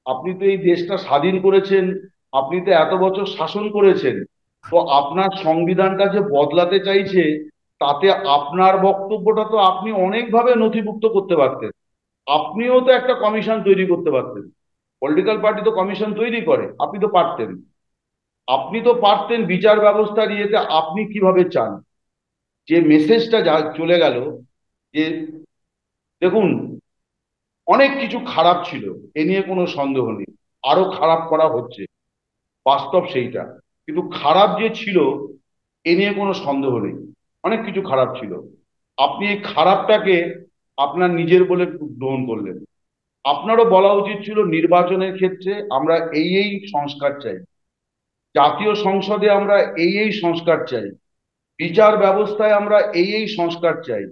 B: আপনি তো এই দেশটা স্বাধীন করেছেন, আপনি তো এত বছর শাসন করেছেন, তো আপনার সংবিধানটা যে বদলাতে চাইছে, তাতে আপনার বক্তব্যটা তো আপনি অনেকভাবে নথিভুক্ত করতে পারতেন। আপনিও তো একটা কমিশন তৈরি করতে পারতেন। পলিটিক্যাল পার্টি তো কমিশন তৈরি করে, আপনি তো পারতেন। আপনি তো পারতেন বিচার ব্যবস্থার ইয়েতে আপনি কিভাবে চান। যে মেসেজটা যা চলে গেল, যে দেখুন, অনেক কিছু খারাপ ছিল, এ নিয়ে কোনো সন্দেহ নেই, আরো খারাপ করা হচ্ছে, বাস্তব সেইটা। কিন্তু খারাপ যে ছিল, এ নিয়ে কোনো সন্দেহ নেই, অনেক কিছু খারাপ ছিল। আপনি এই খারাপটাকে আপনার নিজের বলে গ্রহণ করলেন। আপনারও বলা উচিত ছিল, নির্বাচনের ক্ষেত্রে আমরা এই এই সংস্কার চাই, জাতীয় সংসদে আমরা এই এই সংস্কার চাই, বিচার ব্যবস্থায় আমরা এই এই সংস্কার চাই।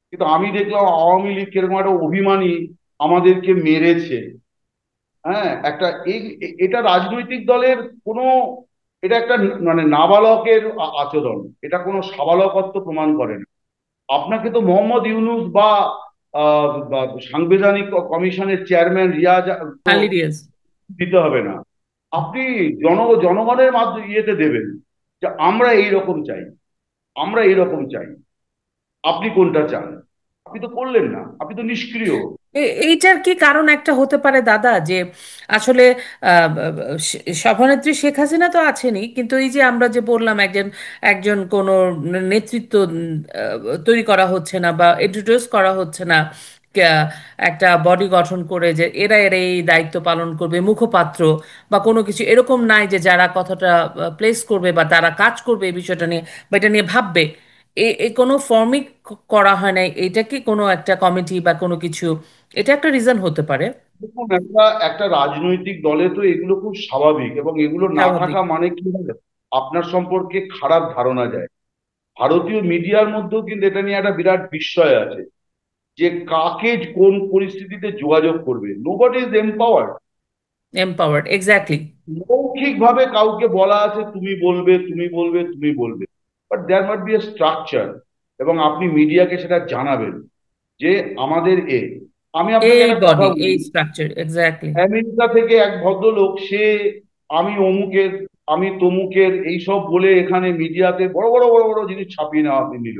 B: কিন্তু আমি দেখলাম আওয়ামী লীগ কিরকম একটা অভিমানী, আমাদেরকে মেরেছে। হ্যাঁ, একটা এটা রাজনৈতিক দলের কোনো, এটা একটা মানে নাবালকের আচরণ, এটা কোনো সাবালকত্ব প্রমাণ করে না। আপনাকে তো মোহাম্মদ ইউনূস বা সাংবিধানিক কমিশনের চেয়ারম্যান রিয়াজ তো
A: আলী রিয়াজ।
B: দিতে হবে না। আপনি জনগণের মাধ্যমে ইয়েতে দেবেন যে আমরা এই রকম চাই, আমরা এই রকম চাই, আপনি কোনটা চান? আপনি তো করলেন না, আপনি তো নিষ্ক্রিয়।
A: এইটার কি কারণ একটা হতে পারে দাদা, যে আসলে সভানেত্রী শেখ হাসিনা তো আছেনই, কিন্তু এই যে আমরা যে বললাম একজন একজন কোনো নেতৃত্ব তৈরি করা হচ্ছে না বা ইন্ট্রোডিউস করা হচ্ছে না, কা- একটা বডি গঠন করে যে এরা এরা এই দায়িত্ব পালন করবে, মুখপাত্র বা কোনো কিছু এরকম নাই যে যারা কথাটা প্লেস করবে বা তারা কাজ করবে এই বিষয়টা নিয়ে বা এটা নিয়ে ভাববে। এ কোনো ফর্মই করা হয় নাই, এটা কি কোনো একটা কমিটি বা কোনো কিছু, এটা একটা রিজন হতে পারে।
B: দেখুন, একটা একটা রাজনৈতিক দলে তো এগুলো খুব স্বাভাবিক, এবং এগুলো না
A: স্বাভাবিক।
B: থাকা মানে কি হবে, আপনার সম্পর্কে খারাপ ধারণা যায়। ভারতীয় মিডিয়ার মধ্যেও কিন্তু এটা নিয়ে একটা বিরাট বিস্ময় আছে যে কাকে কোন পরিস্থিতিতে যোগাযোগ করবে। Nobody is empowered.
A: Empowered, exactly.
B: মৌখিক ভাবে কাউকে বলা আছে তুমি বলবে, তুমি বলবে, তুমি বলবে, but there must be a structure, এবং আপনি মিডিয়াকে সেটা জানাবেন যে আমাদের আমি আপনাকে
A: এই
B: একটা কথা
A: বডি, এই
B: বলি।
A: Structure, exactly.
B: আমেরিকা থেকে এক ভদ্রলোক, সে আমি অমুকের, আমি তমুকের এইসব বলে এখানে মিডিয়াতে বড় বড় বড় বড় জিনিস ছাপিয়ে নেওয়া নিল।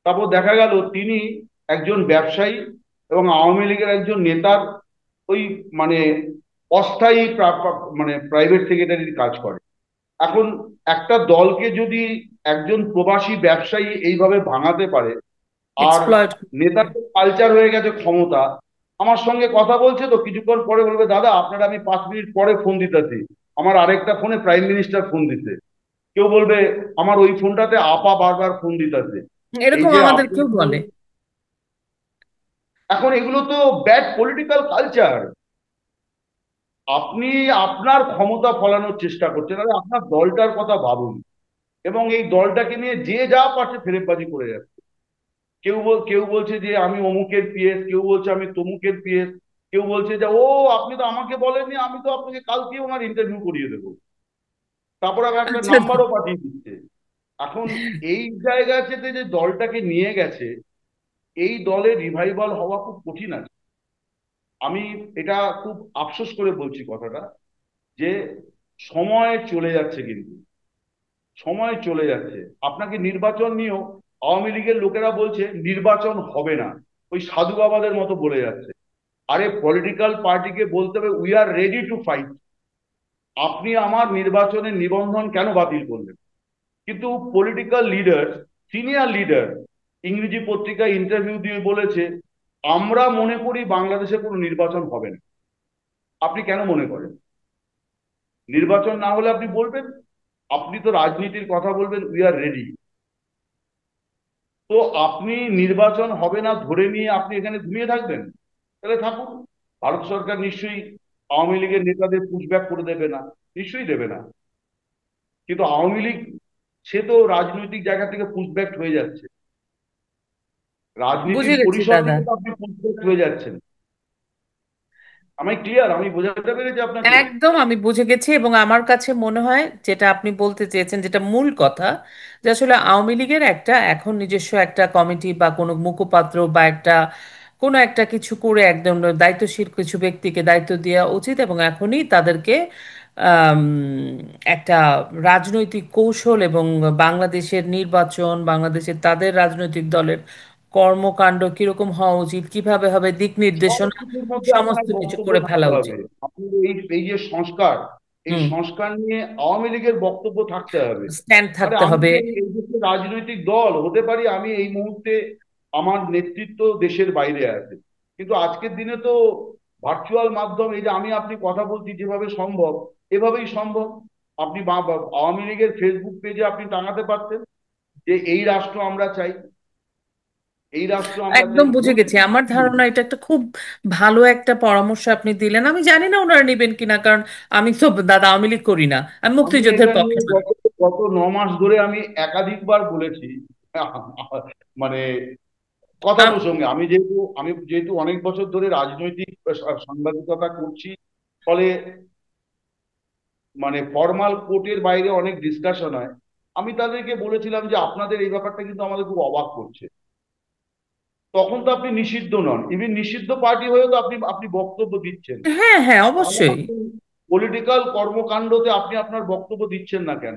B: তারপর দেখা গেল তিনি একজন ব্যবসায়ী এবং আওয়ামী লীগের একজন নেতার ওই মানে অস্থায়ী মানে প্রাইভেট সেক্রেটারির কাজ করে। এখন একটা দলকে যদি একজন প্রবাসী ব্যবসায়ী এইভাবে ভাঙাতে পারে, আর
A: এক্সপ্লয়েট।
B: নেতার কালচার হয়ে গেছে ক্ষমতা, আমার সঙ্গে কথা বলছে তো কিছুক্ষণ পরে বলবে দাদা আপনার আমি 5 মিনিট পরে ফোন দিতেছি, আমার আরেকটা ফোনে প্রাইম মিনিস্টার ফোন দিতে। কেউ বলবে আমার ওই ফোনটাতে আপা বারবার ফোন দিতেছে। এই
A: এরকম
B: যে
A: আমাদের
B: আপনি,
A: কেউ বলে।
B: এখন এগুলো তো ব্যাড পলিটিক্যাল কালচার। আপনি আপনার ক্ষমতা ফলানোর চেষ্টা করছেন, আরে আপনার দলটার কথা ভাবুন। এবং এই দলটাকে নিয়ে যে যা পারছে ফেরেববাজি করে যাচ্ছে। কেউ বলছে যে আমি অমুকের পিএস, কেউ বলছে আমি তমুকের পিএস, কেউ বলছে যে ও আপনি তো আমাকে বলেননি, আমি তো আপনাকে কালকে ওনার ইন্টারভিউ করিয়ে দেবো। তারপর আবার একটা
A: আচ্ছা আচ্ছা।
B: নাম্বারও পাঠিয়ে দিচ্ছে। এখন এই জায়গাতে যে দলটাকে নিয়ে গেছে, এই দলের রিভাইভাল হওয়া খুব কঠিন আছে। আমি এটা খুব আফসোস করে বলছি কথাটা, যে সময় চলে যাচ্ছে, কিন্তু সময় চলে যাচ্ছে। আপনাকে নির্বাচন নিয়েও আওয়ামী লীগের লোকেরা বলছে নির্বাচন হবে না, ওই সাধু বাবাদের মতো বলে যাচ্ছে। আরে পলিটিক্যাল পার্টিকে বলতে হবে we are ready to fight. আপনি আমার নির্বাচনের নিবন্ধন কেন বাতিল করলেন? কিন্তু পলিটিক্যাল লিডার, সিনিয়র লিডার, ইংরেজি পত্রিকায় ইন্টারভিউ দিয়ে বলেছে আমরা মনে করি বাংলাদেশে কোনো নির্বাচন হবে না। আপনি কেন মনে করেন? নির্বাচন না হলে আপনি বলবেন, আপনি তো রাজনীতির কথা বলবেন উই আর রেডি। তো আপনি নির্বাচন হবে না ধরে নিয়ে আপনি এখানে ঘুমিয়ে থাকবেন? তাহলে থাকুন। ভারত সরকার নিশ্চয়ই আওয়ামী লীগের নেতাদের পুশব্যাক করে দেবে না, নিশ্চয়ই দেবে না। কিন্তু আওয়ামী লীগ, সে তো রাজনৈতিক জায়গা থেকে পুশব্যাক হয়ে যাচ্ছে, রাজনীতির
A: বুঝে গেছি
B: পরিসর
A: দাদা।
B: থেকে তো আপনি পুশব্যাক হয়ে যাচ্ছেন। আমি ক্লিয়ার? আমি বোঝাতে পেরেছি আপনাকে?
A: একদম আমি বুঝে গেছি, এবং আমার কাছে মনে হয় যেটা আপনি বলতে চেয়েছেন, যেটা মূল কথা, যে আসলে আওয়ামী লীগের একটা এখন নিজস্ব একটা কমিটি বা কোনো মুখপাত্র বা একটা কোনো একটা কিছু করে একদম দায়িত্বশীল কিছু ব্যক্তিকে দায়িত্ব দেওয়া উচিত, এবং এখনই তাদেরকে আম, একটা রাজনৈতিক কৌশল এবং বাংলাদেশের নির্বাচন, বাংলাদেশের তাদের রাজনৈতিক দলের কর্মকাণ্ড কিরকম হওয়া উচিত, কিভাবে হবে, দিক
B: সব
A: নির্দেশনা
B: কিছুর মধ্যে আপনার
A: সমস্ত কিছু
B: বক্তব্য
A: করে ফেলা
B: থাকতে হবে।
A: উচিত।
B: আপনি এই এই যে সংস্কার, এই
A: হুম।
B: সংস্কার নিয়ে আওয়ামী লীগের বক্তব্য থাকতে হবে।
A: স্ট্যান্ড
B: আরে
A: থাকতে
B: আমি
A: হবে।
B: তো এই দেশের রাজনৈতিক দল হতে পারি, আমি এই মুহূর্তে আমার নেতৃত্ব দেশের বাইরে আছে, কিন্তু আজকের দিনে তো ভার্চুয়াল মাধ্যম, এই যে আমি আপনি কথা বলছি যেভাবে সম্ভব, এভাবেই সম্ভব। আপনি আওয়ামী লীগের ফেসবুক পেজে আপনি টাঙাতে পারতেন যে এই রাষ্ট্র আমরা চাই, এই রাষ্ট্র আমরা চাই,
A: একদম বুঝে
B: বলতে
A: গেছি, আমার ধারণা এটা একটা খুব ভালো একটা পরামর্শ আপনি দিলেন। আমি জানি না ওনারা নেবেন কিনা, কারণ আমি তো দাদা আওয়ামী লীগ করি না, আমি
B: আমি
A: মুক্তিযুদ্ধের
B: এটা নিয়ে
A: পক্ষে মানুষ।
B: গত গত 9 মাস ধরে আমি একাধিকবার বলেছি। মানে কথা
A: আম-
B: প্রসঙ্গে, আমি যেহেতু অনেক বছর ধরে রাজনৈতিক সাংবাদিকতা করছি, ফলে মানে ফর্মাল কোর্টের বাইরে অনেক ডিসকাশন হয়। আমি তাদেরকে বলেছিলাম যে আপনাদের এই ব্যাপারটা কিন্তু আমাদের খুব অবাক করছে। তখন তো আপনি নিষিদ্ধ নন, ইভেন নিষিদ্ধ পার্টি হয়েও তো আপনি আপনি বক্তব্য দিচ্ছেন।
A: হ্যাঁ হ্যাঁ,
B: তাহলে
A: অবশ্যই।
B: পলিটিক্যাল কর্মকাণ্ডতে আপনি আপনার বক্তব্য দিচ্ছেন না কেন?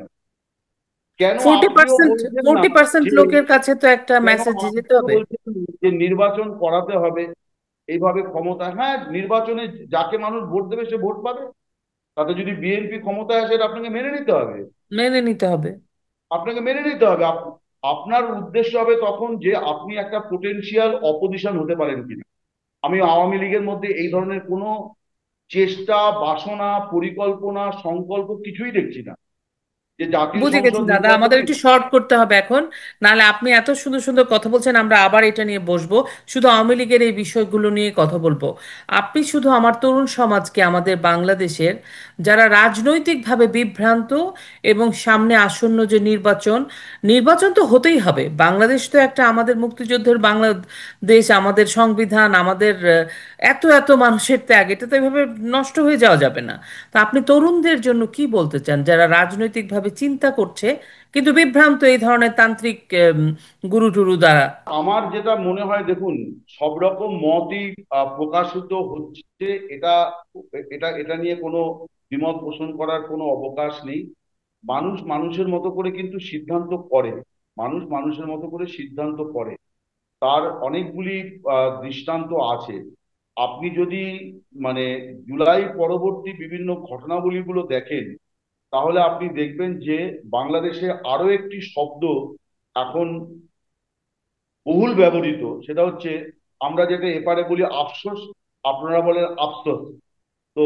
B: কেন
A: 40%
B: আপনিও বলছেন না
A: 40%
B: যে,
A: লোকের কাছে তো একটা
B: কেন
A: মেসেজ যেতে
B: আপনিও
A: হবে।
B: বলছেন না যে নির্বাচন করাতে হবে? এইভাবে ক্ষমতা, হ্যাঁ, নির্বাচনে যাকে মানুষ ভোট দেবে সে ভোট পাবে। তাতে যদি বিএনপি ক্ষমতায় আসে, এটা আপনাকে মেনে নিতে হবে।
A: মেনে নিতে হবে।
B: আপনাকে মেনে নিতে হবে। আপনার উদ্দেশ্য হবে তখন যে আপনি একটা পোটেনশিয়াল অপোজিশন হতে পারেন কিনা। আমি আওয়ামী লীগের মধ্যে এই ধরনের কোনো চেষ্টা, বাসনা, পরিকল্পনা, সংকল্প কিছুই দেখছি না যে জাতীয়
A: বুঝে গেছি
B: সংসদ
A: দাদা, আমাদের
B: নির্বাচনে।
A: একটু শর্ট করতে হবে এখন, নাহলে আপনি এত সুন্দর সুন্দর কথা বলছেন, আমরা আবার এটা নিয়ে বসবো, শুধু আওয়ামী লীগের এই বিষয়গুলো নিয়ে কথা বলবো। আপনি শুধু আমার তরুণ সমাজকে, আমাদের বাংলাদেশের যারা রাজনৈতিকভাবে বিভ্রান্ত, এবং সামনে আসন্ন যে নির্বাচন, নির্বাচন তো হতেই হবে, বাংলাদেশ তো একটা আমাদের মুক্তিযুদ্ধের বাংলাদেশ, আমাদের সংবিধান, আমাদের এত এত মানুষের ত্যাগ, এটা তো এভাবে নষ্ট হয়ে যাওয়া যাবে না। তা আপনি তরুণদের জন্য কি বলতে চান, যারা রাজনৈতিকভাবে চিন্তা করছে কিন্তু বিভ্রান্ত এই ধরনের তান্ত্রিক গুরু টুরু দ্বারা?
B: আমার যেটা মনে হয়, দেখুন, সব রকম মতই প্রকাশিত হচ্ছে। এটা এটা এটা নিয়ে কোনো দ্বিমত পোষণ করার কোনো অবকাশ নেই। মানুষ মানুষের মতো করে কিন্তু সিদ্ধান্ত করে। মানুষ মানুষের মতো করে সিদ্ধান্ত করে। তার অনেকগুলি দৃষ্টান্ত আছে। আপনি যদি মানে জুলাই পরবর্তী বিভিন্ন ঘটনাবলীগুলো দেখেন, তাহলে আপনি দেখবেন যে বাংলাদেশে আরো একটি শব্দ এখন বহুল ব্যবহৃত। সেটা হচ্ছে, আমরা যেটা এপারে বলি আফসোস, আপনারা বলেন আফসোস। তো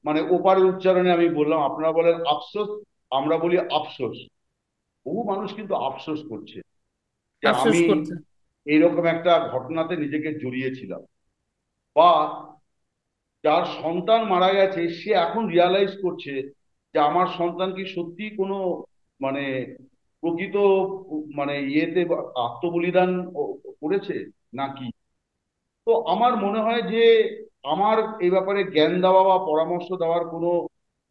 B: মানে ওপারে উচ্চারণে আমি বললাম, আপনারা বলেন আফসোস, আমরা বলি আফসোস। বহু মানুষ কিন্তু আফসোস করছে যে
A: আফসোস
B: আমি
A: করছে।
B: এইরকম একটা ঘটনাতে নিজেকে জড়িয়েছিলাম। বা যার সন্তান মারা গেছে, সে এখন রিয়ালাইজ করছে যে আমার সন্তান কি সত্যি কোনো মানে প্রকৃত মানে ইয়েতে আত্মবলিদান করেছে নাকি। তো আমার মনে হয় যে আমার এই ব্যাপারে জ্ঞান দেওয়া বা পরামর্শ দেওয়ার কোনো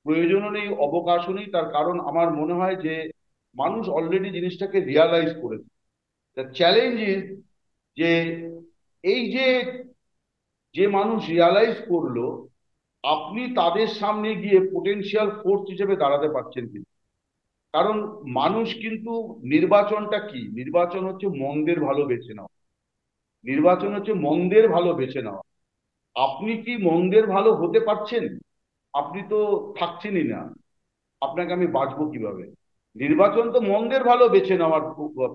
B: প্রয়োজনও নেই, অবকাশও নেই। তার কারণ আমার মনে হয় যে মানুষ অলরেডি জিনিসটাকে রিয়ালাইজ করেছে। দ্য চ্যালেঞ্জ ইজ যে এই যে যে মানুষ রিয়ালাইজ করলো, আপনি তাদের সামনে গিয়ে পোটেনশিয়াল ফোর্স হিসেবে দাঁড়াতে পারছেন কিনা। কারণ মানুষ কিন্তু, নির্বাচনটা কি, নির্বাচন হচ্ছে মন্দের ভালো বেছে নেওয়া। নির্বাচন হচ্ছে মন্দের ভালো বেছে নেওয়া। আপনি কি মন্দের ভালো হতে পারছেন? আপনি তো থাকছেনই না। আপনাকে আমি বাঁচবো কিভাবে? নির্বাচন তো মন্দের ভালো বেছে নেওয়ার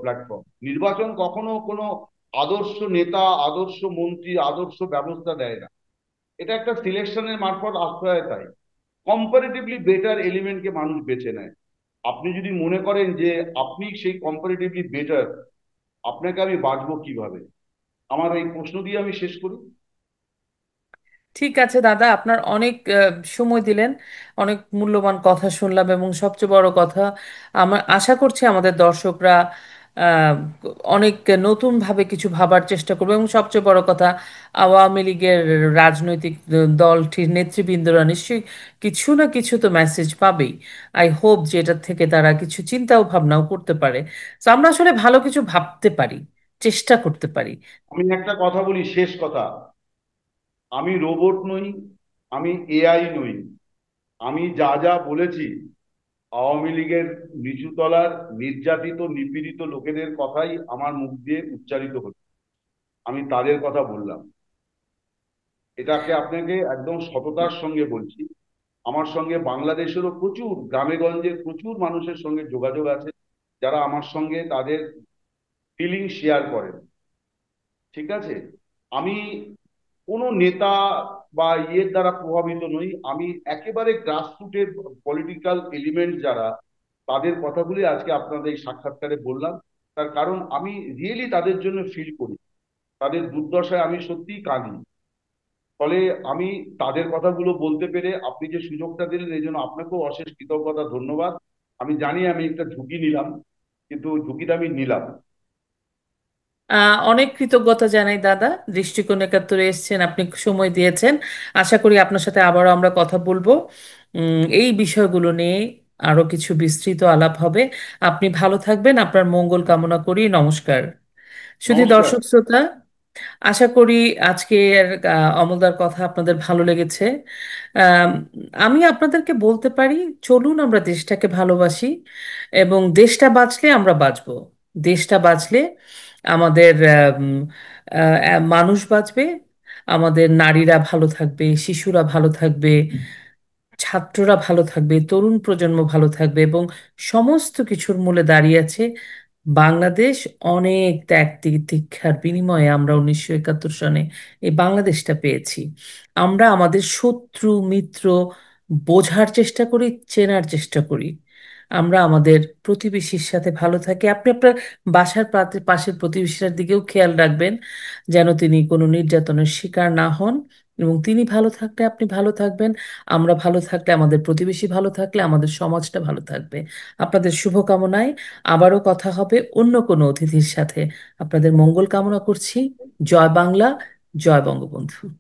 B: প্ল্যাটফর্ম। নির্বাচন কখনো কোনো আদর্শ নেতা, আদর্শ মন্ত্রী, আদর্শ ব্যবস্থা দেয় না। এটা একটা সিলেকশনের মারফত আসতে হয়। তাই কম্পারেটিভলি বেটার এলিমেন্টকে মানুষ বেছে নেয়। আপনি যদি মনে করেন যে আপনি সেই কম্পারেটিভলি বেটার, আপনাকে আমি বাঁচবো কিভাবে? আমার এই প্রশ্ন দিয়ে আমি শেষ করি।
A: ঠিক আছে দাদা, আপনার অনেক সময় দিলেন, অনেক মূল্যবান কথা শুনলাম, এবং সবচেয়ে বড় কথা, আমার আশা করছি আমাদের দর্শকরা আহ, অনেক নতুনভাবে কিছু ভাবার চেষ্টা করবে, এবং সবচেয়ে বড় কথা, আওয়ামী লীগের রাজনৈতিক দলটির নেতৃবৃন্দরা নিশ্চয়ই কিছু না কিছু তো মেসেজ পাবেই। আই হোপ যে এটার থেকে তারা কিছু চিন্তাও ভাবনাও করতে পারে, তো আমরা আসলে ভালো কিছু ভাবতে পারি, চেষ্টা করতে পারি।
B: আমি একটা কথা বলি, শেষ কথা। আমি রোবট নই, আমি এআই নই। আমি যা যা বলেছি, আওয়ামী লীগের নিচুতলার নির্যাতিত নিপীড়িত লোকেদের কথাই আমার মুখ দিয়ে উচ্চারিত হচ্ছে। আমি তাদের কথা বললাম। এটাকে আপনাকে একদম সততার সঙ্গে বলছি। আমার সঙ্গে বাংলাদেশেরও প্রচুর গ্রামে গঞ্জের প্রচুর মানুষের সঙ্গে যোগাযোগ আছে, যারা আমার সঙ্গে তাদের ফিলিং শেয়ার করেন। ঠিক আছে? আমি কোনো নেতা বা ইয়ের দ্বারা প্রভাবিত নই। আমি একেবারে গ্রাসরুটের পলিটিক্যাল এলিমেন্ট যারা, তাদের কথাগুলি আজকে আপনাদের এই সাক্ষাৎকারে বললাম। তার কারণ আমি রিয়েলি তাদের জন্য ফিল করি। তাদের দুর্দশায় আমি সত্যিই কাঁদি। ফলে আমি তাদের কথাগুলো বলতে পেরে আপনি যে সুযোগটা দিলেন, এই জন্য আপনাকেও অশেষ কৃতজ্ঞতা, ধন্যবাদ। আমি জানি আমি একটা ঝুঁকি নিলাম, কিন্তু ঝুঁকিটা আমি নিলাম।
A: অনেক কৃতজ্ঞতা জানাই দাদা, দৃষ্টিকোণ একাত্তরে এসেছেন, আপনি সময় দিয়েছেন। আশা করি আপনার সাথে আবারও আমরা কথা বলবো, এই বিষয়গুলো নিয়ে আরো কিছু বিস্তৃত আলাপ হবে। আপনি ভালো থাকবেন, আপনার মঙ্গল কামনা করি। নমস্কার। শুধু
B: নমস্কার।
A: দর্শক শ্রোতা, আশা করি আজকের অমলদার কথা আপনাদের ভালো লেগেছে। আম, আমি আপনাদেরকে বলতে পারি, চলুন আমরা দেশটাকে ভালোবাসি, এবং দেশটা বাঁচলে আমরা বাঁচবো। দেশটা বাঁচলে আমাদের মানুষ বাঁচবে, আমাদের নারীরা ভালো থাকবে, শিশুরা ভালো থাকবে, ছাত্ররা ভালো থাকবে, তরুণ প্রজন্ম ভালো থাকবে, এবং সমস্ত কিছুর মূলে দাঁড়িয়ে আছে বাংলাদেশ। অনেক ত্যাগ তিতিক্ষার বিনিময়ে আমরা 1971 সনে এই বাংলাদেশটা পেয়েছি। আমরা আমাদের শত্রু মিত্র বোঝার চেষ্টা করি, চেনার চেষ্টা করি। আমরা আমাদের প্রতিবেশীর সাথে ভালো থাকি। আপনি আপনার বাসার পাশের প্রতিবেশীর দিকেও খেয়াল রাখবেন, যেন তিনি কোনো নির্যাতনের শিকার না হন, এবং তিনি ভালো থাকলে আপনি ভালো থাকবেন। আমরা ভালো থাকলে, আমাদের প্রতিবেশী ভালো থাকলে আমাদের সমাজটা ভালো থাকবে। আপনাদের শুভকামনায় আবারও কথা হবে অন্য কোনো অতিথির সাথে। আপনাদের মঙ্গল কামনা করছি। জয় বাংলা, জয় বঙ্গবন্ধু।